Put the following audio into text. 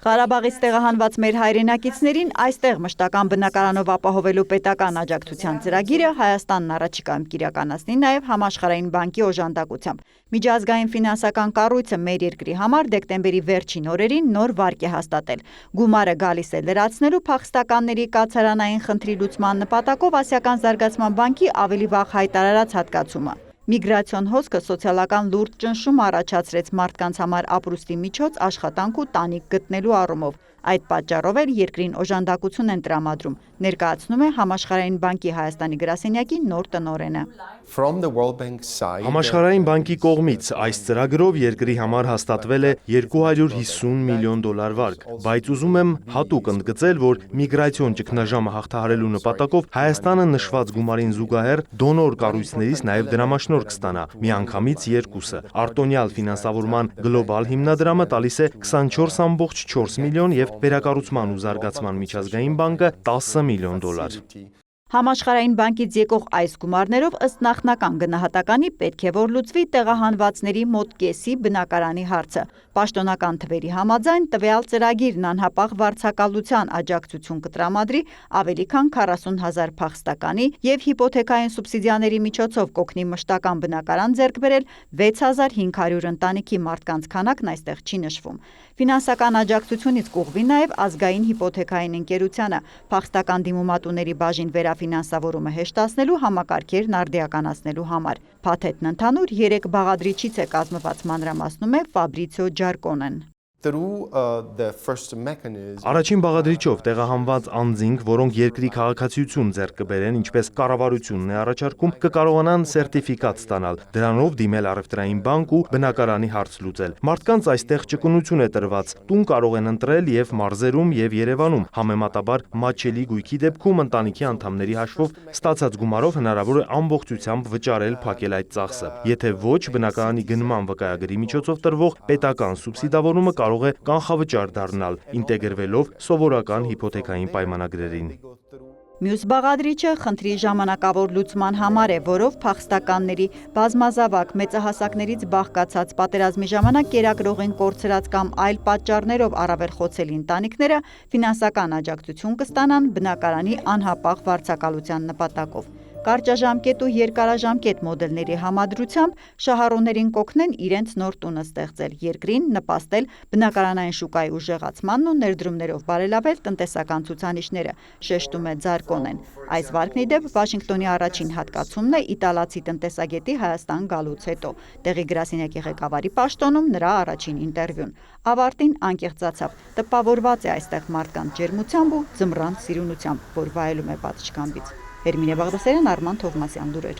Ղարաբաղից տեղահանված մեր հայրենակիցներին այստեղ մշտական բնակարանով ապահովելու պետական աջակցության ծրագիրը Հայաստանն առաջիկայում կիրականացնի նաև Համաշխարհային բանկի օժանդակությամբ։ Միջազգային ֆինանսական կառույցը մեր երկրի համար դեկտեմբերի վերջին օրերին նոր վարկ է հաստատել։ Գումարը գալիս է լրացնելու փախստականների կացարանային խնդրի լուծման նպատակով Ասիական զարգացման բանկի ավելի վաղ հայտարարած հատկացումը։ Միգրացիոն հոսքը սոցիալական լուրջ ճնշում առաջացրեց մարդկանց համար ապրուստի միջոց, աշխատանք ու տանիք գտնելու առումով։ Այդ պատճառով էլ երկրին օժանդակություն են տրամադրում, ներկայացնում է Համաշխարհային բանկի Հայաստանի գրասենյակի նոր տնօրենը։ Համաշխարհային բանկի կողմից այս ծրագրով երկրի համար հաստատվել է $250 միլիոն վարկ, բայց ուզում եմ հատուկ ընդգծել, որ միգրացիոն ճգնաժամը հաղթահարելու նպատակով Հայաստանը նշված գումարին զուգահեռ դոնոր կառույցներից նաև դրամաշնորհ կստանա, միանգամից երկուսը։ Արտոնյալ ֆինանսավորման գլոբալ հիմնադրամը տալիս է 24,4 միլիոն և Վերակառուցման ու զարգացման միջազգային բանկը $10 միլիոն։ Համաշխարհային բանկից եկող այս գումարներով ըստ նախնական գնահատականի պետք է որ լուծվի տեղահանվածների մոտ կեսի բնակարանի հարցը։ Պաշտոնական թվերի համաձայն տվյալ ծրագիրն անհապաղ վարձակալության աջակցություն կտրամադրի ավելի քան 40,000 փախստականի և հիպոթեքային սուբսիդիաների միջոցով կօգնի մշտական բնակարան ձեռք բերել 6,500 ընտանիքի մարդկանց քանակն այստեղ չի նշվում։ Ֆինանսական աջակցությունից կուղղվի նաև ազգային հիպոթեքային ընկերությանը փախստական դիմումատուների բաժին վերաֆինանսավորումը հեշտացնելու համակարգերն արդիականացնելու համար։ Փաթեթն ընդհանուր 3 բաղադրիչից է կազմված, մանրամասնում է Ֆաբրիցիո Ջարկոնեն։ Առաջին բաղադրիչով տեղահանված անձինք, որոնք երկրի քաղաքացիություն ձեռք կբերեն, ինչպես կառավարությունն է առաջարկում, կկարողանան սերտիֆիկատ ստանալ, դրանով դիմել առևտրային բանկ ու բնակարանի հարց լուծել։ Մարդկանց այստեղ ճկունություն է տրված, տուն կարող են ընտրել և մարզերում և Երևանում, համեմատաբար մատչելի գույքի դեպքում ընտանիքի անդամների հաշվով ստացած գումարով հնարավոր է ամբողջությամբ վճարել փակել այդ ծախսը։ Եթե ոչ, բնակարանի գնման վկայագրի միջոցով տրվող պետական սուբսիդավորումը կարող է կանխավճար դառնալ, ինտեգրվելով սովորական հիպոթեքային պայմանագրերին։ Մյուս բաղադրիչը խնդրի ժամանակավոր լուծման համար է, որով փախստականների բազմազավակ մեծահասակներից բաղկացած պատերազմի ժամանակ կերակրողին կորցրած կամ այլ պատճառներով առավել խոցելի ընտանիքները ֆինանսական աջակցություն կստանան բնակարանի անհապաղ վարձակալության նպատակով։ Կարճաժամկետ ու երկարաժամկետ մոդելների համադրությամբ շահառուներին կօգնեն իրենց նոր տունը ստեղծել, երկրին նպաստել բնակարանային շուկայի ուժեղացմանն ու ներդրումներով բարելավել տնտեսական ցուցանիշները, շեշտում է Ջարկոնեն։ Այս վարկն ի դեպ Վաշինգտոնի առաջին հատկացումն է իտալացի տնտեսագետի Հայաստան գալուց հետո։ Տեղի գրասենյակի ղեկավարի պաշտոնում նրա առաջին ինտերվյուն։ Ավարտին անկեղծացավ, տպավորված է այստեղ մարդկանց ջերմությամբ ու ձմռան սիրունությամբ, որ վայելում է պատշգամբից։ Հերմինե Բաղդասարյան, Արման Թովմասյան, լուրեր։